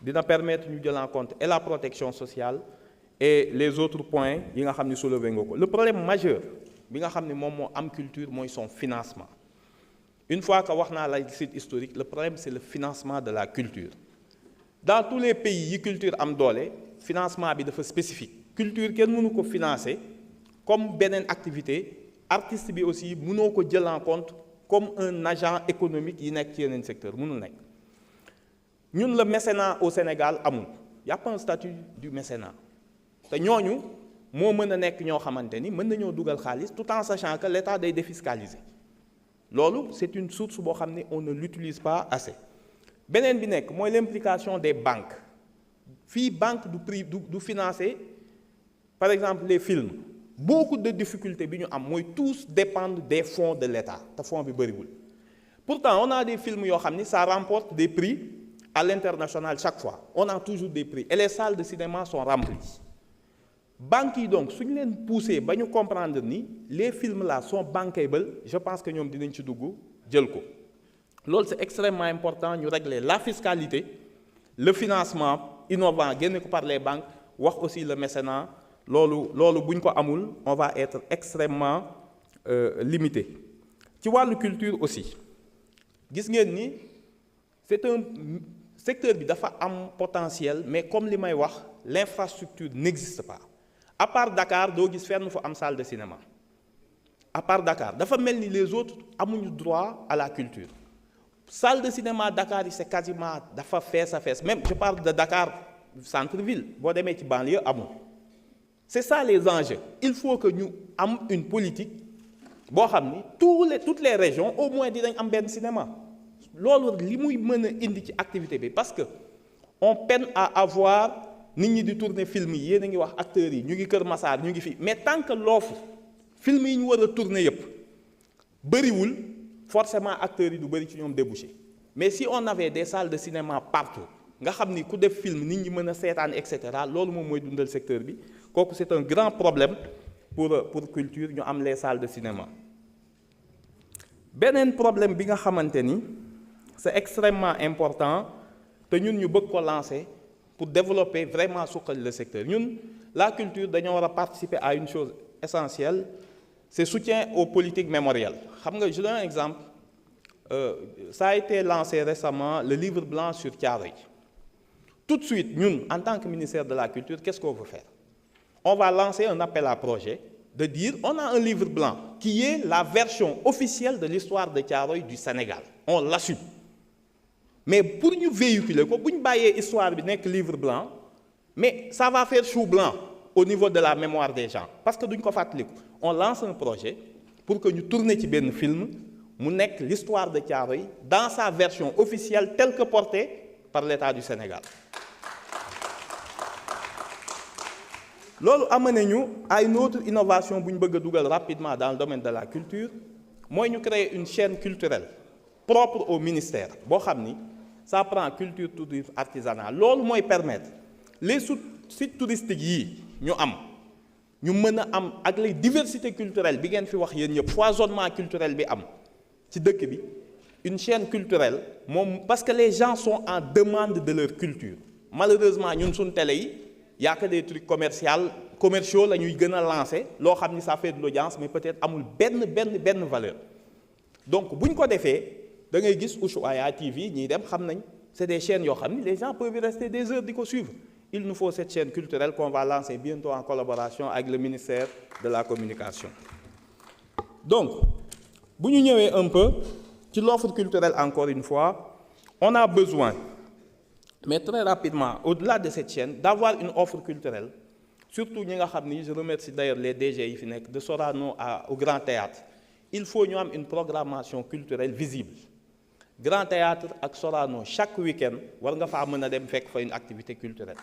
dina permettre ñu jël en compte et la protection sociale et les autres points yi nga xam ni soulevé nga ko. Le problème majeur bi nga xam ni moom moo am culture mooy son financement. Une fois que wax naa la site historique, le problème c'est le financement de la culture. Dans tous les pays yi culture am doole financement bi dafa spécifique. Culture kenn mënu ko financer comme beneen activité, artiste bi aussi mënoo ko jël en compte comme un agent économique yi nekk ci yeneen secteur mënul nekk. ñun le mécénat au Sénégal amul y a pas un statut du mécénat te ñooñu moo mën a nekk ñoo xamante ni mën nañoo dugal xaalis tout en sachant que l'État day défiscaliser loolu c'est une source boo xam ne on ne l'utilise pas assez. beneen bi nekk mooy l'implication des banques fii banque du financer par exemple les films beaucoup de difficultés bi ñu am mooy tous dépendent des fonds de l'État te fonds bi bëriwul. Pourtant on a des films yoo xam ni ça remporte des prix à l'international chaque fois on a toujours des prix et les salles de cinéma sont remplies. Banques yi donc suñu leen poussé ba ñu comprendre ni les films là sont bankable je pense que ñoom dinañ ci dugg jël ko. Loolu c'est extrêmement important ñu régler la fiscalité le financement innovant génne ko par les banques wax aussi le mécénat loolu bu ñu ko amul on va être extrêmement limité. Ci wàllu culture aussi gis ngeen ni c'est un secteur bi dafa am potentiel mais comme li may wax l'infrastructure n'existe pas à part Dakar doo gis fenn fu am salle de cinéma à part Dakar dafa mel ni les autres amuñu droit à la culture. Salle de cinéma Dakar yi c'est quasiment dafa fees a fees même je parle de Dakar centre-ville boo demee ci banlieue amul. C'est ça les enjeux il faut que ñu am une politique boo xam ni toutes les régions au moins dinañ am benn cinéma loolu li muy mën a indi ci activité bi parce que on peine à avoir nit ñi di tourner film yi yéen a ngi wax acteurs yi ñu ngi Kër Massar ñu ngi fi mais tant que l'offre film yi ñu war a tourner yépp bëriwul forcément acteurs yi du bëri ci ñoom débouché mais si on avait des salles de cinéma partout nga xam ni ku def film nit ñi mën a seetaan et cetera loolu moom mooy dundal secteur bi kooku c'est un grand problème pour culture ñu am les salles de cinéma. Beneen problème bi nga xamante ni c'est extrêmement important te ñun ñu bëgg ko lancer pour développer vraiment suqali le secteur ñun la culture dañoo war a participer à une chose essentielle c'est soutien aux politiques mémorielles. Xam nga je donne un exemple ça a été lancé récemment le livre blanc sur Thiaroye. Tout de suite ñun en tant que ministère de la culture qu'est-ce qu'on veut faire? On va lancer un appel à projet de dire on a un livre blanc qui est la version officielle de l'histoire de Thiaroye du Sénégal on l'assume mais pour ñu véhiculer ko bu ñu bàyyee histoire bi nekk livre blanc mais ça va faire chou blanc au niveau de la mémoire des gens parce que duñ ko fàttaliku on lance un projet pour que ñu tourner ci benn film mu nekk l'histoire de Thiaroye dans sa version officielle telle que portée par l'État du Sénégal. Loolu amené ñu à une autre innovation bu ñu bëgg a dugal rapidement dans le domaine de la culture mooy ñu créer une chaîne culturelle propre au ministère boo xam ni ça prend culture tourisme artisanat loolu mooy permettre les sites touristiques yii ñu am ñu mën a am ak les diversités culturelles bi ngeen fi wax yéen ñëpp foisonnement culturel bi am ci dëkk bi une chaîne culturelle moom parce que les gens sont en demande de leur culture malheureusement ñun suñ télé yi y a que des trucs commerciaux la ñuy gën a lancer loo xam ni ça fait de l'audience mais peut-être amul benn valeur donc bu ñu ko defee da ngay gis Ushuaïa TV ñiy dem xam nañ c'est des chaînes yoo xam ni les gens peuvent y rester des heures di ko suivre il nous faut cette chaîne culturelle qu'on va lancer bientôt en collaboration avec le ministère de la communication. Donc bu ñu ñëwee un peu ci l'offre culturelle encore une fois on a besoin mais très rapidement au-delà de cette chaîne d'avoir une offre culturelle surtout ñi nga xam ni je remercie d'ailleurs les DG yi fi nekk de Sorano au Grand Théâtre il faut ñu am une programmation culturelle visible Grand Théâtre ak Sorano chaque week-end war nga faa mën a dem fekk fa une activité culturelle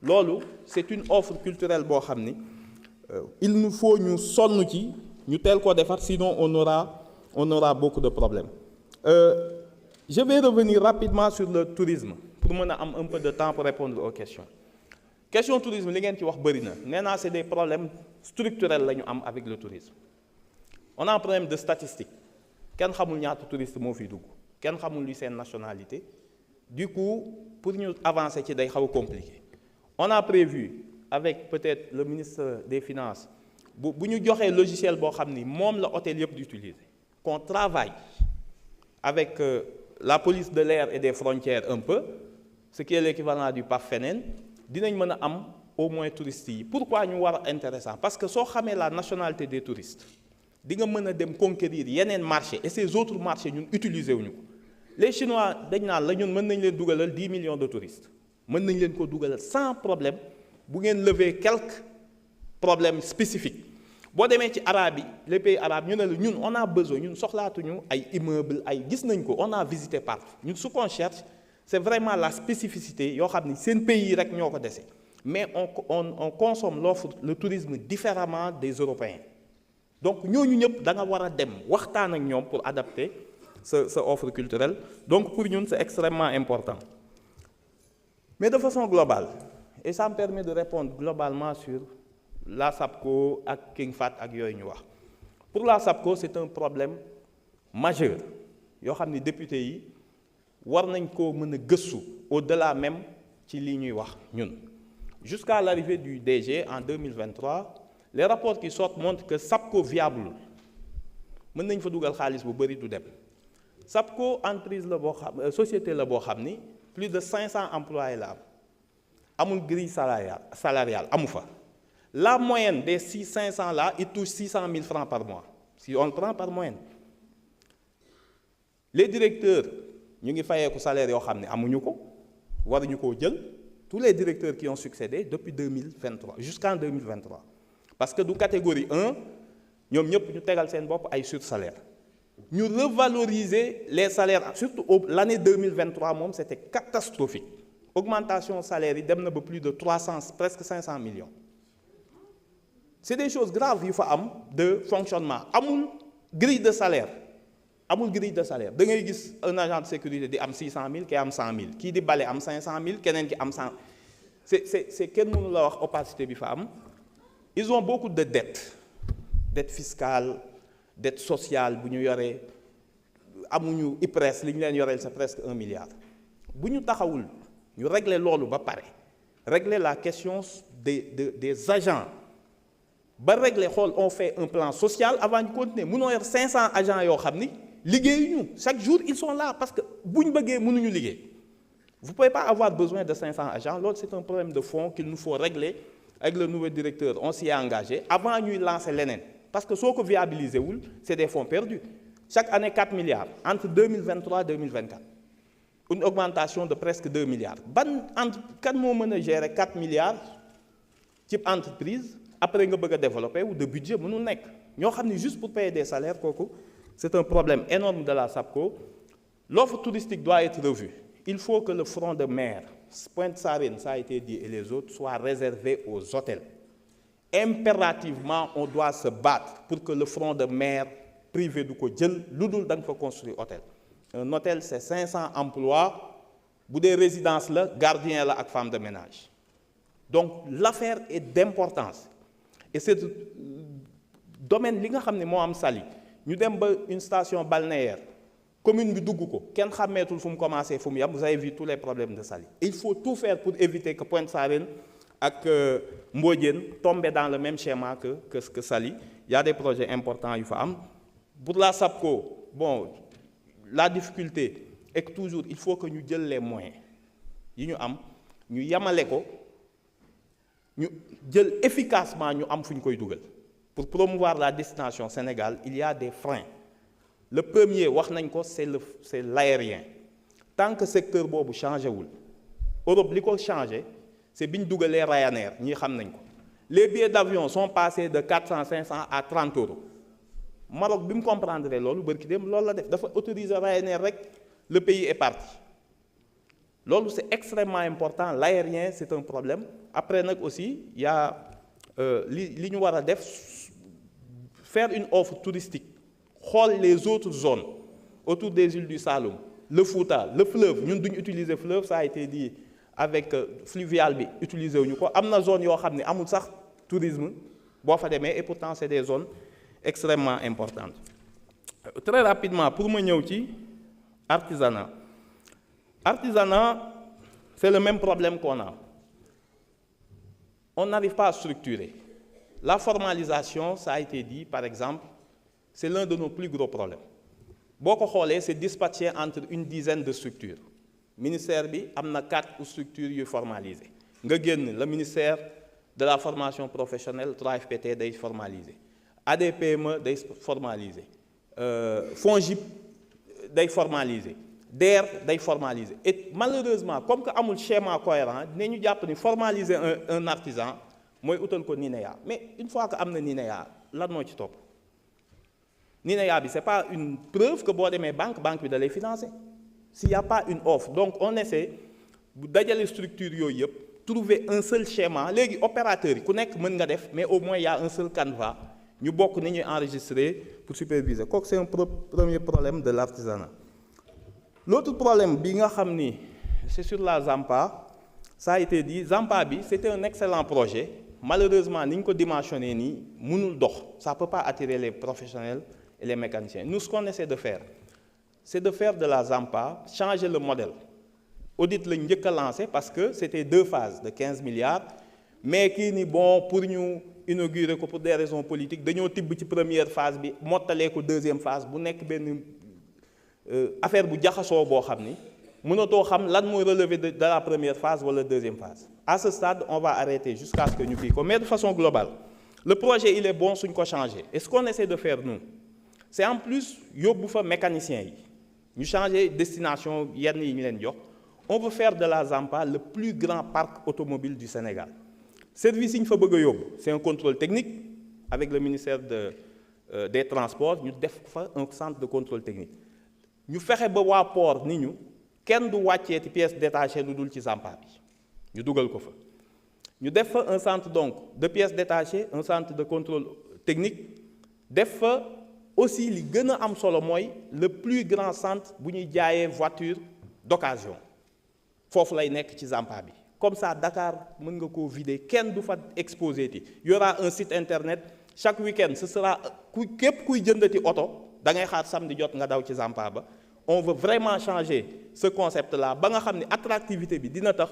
loolu c'est une offre culturelle boo xam ni il nous faut ñu sonn ci ñu teel koo defar sinon on aura beaucoup de problèmes. Je vais revenir rapidement sur le tourisme pour mën a am un peu de temps pour répondre aux questions. Question tourisme li ngeen ci wax bëri na nee naa c'est des problèmes structurels la ñu am avec le tourisme on a un problème de statistique kenn xamul ñaata touriste moo fiy dugg kenn xamul luy seen nationalité Du coup, pour nous avancer, c'est compliqué. On a prévu, avec peut-être le ministre des Finances, si nous avons un logiciel que l'hôtel d'utiliser, qu'on travaille avec la police de l'air et des frontières un peu, ce qui est l'équivalent du PAFENEN, nous avons au moins touristes. Pourquoi nous sommes intéressants? Parce que si on sait la nationalité des touristes, nous pouvons conquérir un marché et ces autres marchés, nous utilisons. Les Chinois, nous avons 10 millions de touristes. Nous avons sans problème, vous lever quelques problèmes spécifiques. Si vous avez les pays arabes, nous on a besoin, nous avons des immeubles, on a visité partout. Nous, ce qu'on cherche, c'est vraiment la spécificité. C'est un pays qui nous a mais on consomme le tourisme différemment des Européens. Donc, nous devons pour adapter cette offre culturelle. Donc, pour nous, c'est extrêmement important. Mais de façon globale, et ça me permet de répondre globalement sur la SAPCO et King Fat et Yoy Noir. Pour la SAPCO, c'est un problème majeur. Les députés, au-delà même de l'Union. Jusqu'à l'arrivée du DG en 2023, les rapports qui sortent montrent que SAPCO viable. Nous faut dougal khalis bu bari du dem. SAPCO entreprise la société la bo xamni plus de 500 employés là. Amul grille salariale amu fa. La moyenne des 500 là, il touche 600 000 francs par mois. Si on le prend par moyenne. Les directeurs, ñu ngi fayé ko salaire yo xamni amuñu ko, waruñu ko jël. Tous les directeurs qui ont succédé depuis 2023 jusqu'en 2023. Parce que de catégorie 1, nous avons sur salaire. Nous revaloriser les salaires, surtout l'année 2023, c'était catastrophique. Augmentation salaire, il y a plus de 300, presque 500 millions. C'est des choses graves, il faut de fonctionnement. Amoul grille de salaire. Amoul grille de salaire. Vous avez un agent de sécurité qui a 600 000, qui a 100 000. Qui dit balai a 500 000, qui a 100 000. C'est quel monde leur opacité bi fa am. Ils ont beaucoup de dettes. Dettes fiscales, dettes sociales, bu ñu yoré amuñu IPRES li ñu leen yoreel c'est presque 1 milliard. Bu ñu taxawul ñu régler lolu ba paré. Régler la question des agents. Ba régler on fait un plan social avant de continuer. Mëno yor 500 agents yo xamni liggéeyuñu. Chaque jour ils sont là parce que buñ bëggé mënuñu liggéey. Vous ne pouvez pas avoir besoin de 500 agents. L'autre, c'est un problème de fond qu'il nous faut régler avec le nouveau directeur. On s'y est engagé avant de lancer l'ENN. Parce que ce que viabiliser, c'est des fonds perdus. Chaque année, 4 milliards. Entre 2023 et 2024. Une augmentation de presque 2 milliards. Quand on gérer 4 milliards, type entreprise, après on veut développer ou de budget, nous avons juste pour payer des salaires. C'est un problème énorme de la SAPCO. L'offre touristique doit être revue. Il faut que le front de mer, Pointe-Sarène, ça a été dit, et les autres, soit réservé aux hôtels. Impérativement, on doit se battre pour que le front de mer privé du Kodjel, l'Oudoul, il faut construire un hôtel. Un hôtel, c'est 500 emplois, pour des résidences, là, gardiens là, et femmes de ménage. Donc, l'affaire est d'importance. Et c'est le domaine, nous avons une station balnéaire. Commune bi dugg ko kenn xameetul fu mu commencé fu mu yam vous avez vu tous les problèmes de Saly. Il faut tout faire pour éviter que Pointe-Sarène et Mbodiène tombent dans le même schéma que Saly. Il y a des projets importants il faut am. Pour la SAPCO, bon, la difficulté est que toujours il faut que nous jël les moyens yi ñu am ñu yamale ko ñu jël efficacement ñu am fu ñu koy dugal. Pour promouvoir la destination Sénégal, il y a des freins. Le premier, c'est l'aérien. Tant que le secteur bobu changé, l'Europe a changé, c'est bien les Ryanair. Les billets d'avion sont passés de 400, 500 à 30 euros. Le Maroc, bien comprendre, il faut autoriser Ryanair, le pays est parti. C'est extrêmement important. L'aérien, c'est un problème. Après aussi, il y a faire une offre touristique. Les autres zones autour des îles du Saloum, le Fouta, le fleuve, nous utilisons le fleuve, ça a été dit avec fluvial, utiliser nous quoi. Amna zone yo xamni amul sax tourisme, bo fa démé et pourtant c'est des zones extrêmement importantes. Très rapidement pour ma ñëw ci artisanat. Artisanat, c'est le même problème qu'on a. On n'arrive pas à structurer. La formalisation, ça a été dit, par exemple, c'est l'un de nos plus gros problèmes. Boko xolé, c'est dispatché entre une dizaine de structures. Le ministère bi amna 4 structures formalisées. Nga génn le ministère de la formation professionnelle 3FPT day formalisé. ADPME day formalisé. FONGIP day formalisé. DER day formalisé. Et malheureusement, comme que amul schéma cohérent, dinañu japp ni formaliser un artisan moy outal ko NINEA. Mais une fois que amna NINEA, lan mo ci top? NINEA, ce n'est pas une preuve que si les banques doivent les financer. S'il n'y a pas une offre, donc on essaie d'aller les structures, trouver un seul schéma. Les opérateurs, mais au moins il y a un seul canevas. Nous pouvons enregistrer pour superviser. C'est un premier problème de l'artisanat. L'autre problème, c'est sur la Zampa. Ça a été dit, Zampa, c'était un excellent projet. Malheureusement, nous avons dimensionné, ça ne peut pas attirer les professionnels et les mécaniciens. Nous, ce qu'on essaie de faire, c'est de faire de la Zampa, changer le modèle. Audit le njëkk a lancé parce que c'était 2 phases de 15 milliards, mais qui ni bon pour nous inaugurer pour des raisons politiques, dañoo tibb ci première phase bi mottalee ko deuxième phase bu nekk benn affaire bu jaxasoo boo xam ni mënatoo xam lan mooy relever de la première phase ou la deuxième phase. À ce stade, on va arrêter jusqu'à ce que nous puissions. Mais de façon globale, le projet il est bon si nous changer. Et ce qu'on essaie de faire nous, c'est en plus yóbbu fa mécanicien yi ñu changer destination yenn yi ñu leen jox. On veut faire de la Zampa le plus grand parc automobile du Sénégal. Service yi ñu fa bëgg a yóbbu, c'est un contrôle technique avec le ministère des Transports. Ñu def fa un centre de contrôle technique. Ñu fexe ba waa port ni ñu kenn du wàccee ci pièces détachées lu dul ci Zampa bi. Ñu dugal ko fa. Ñu def fa un centre donc de pièces détachées, un centre de contrôle technique. Def fa aussi li gën a am solo mooy le plus grand centre bu ñuy jaayee voiture d'occasion. Foofu lay nekk ci Zampa bi. Comme ça Dakar mën nga koo vider kenn du fa exposé ti. Il y aura un site internet chaque week-end ce sera képp kuy jëndati oto da ngay xaar samedi jot nga daw ci Zampa ba. On veut vraiment changer ce concept là ba nga xam ne attractivité bi dina tax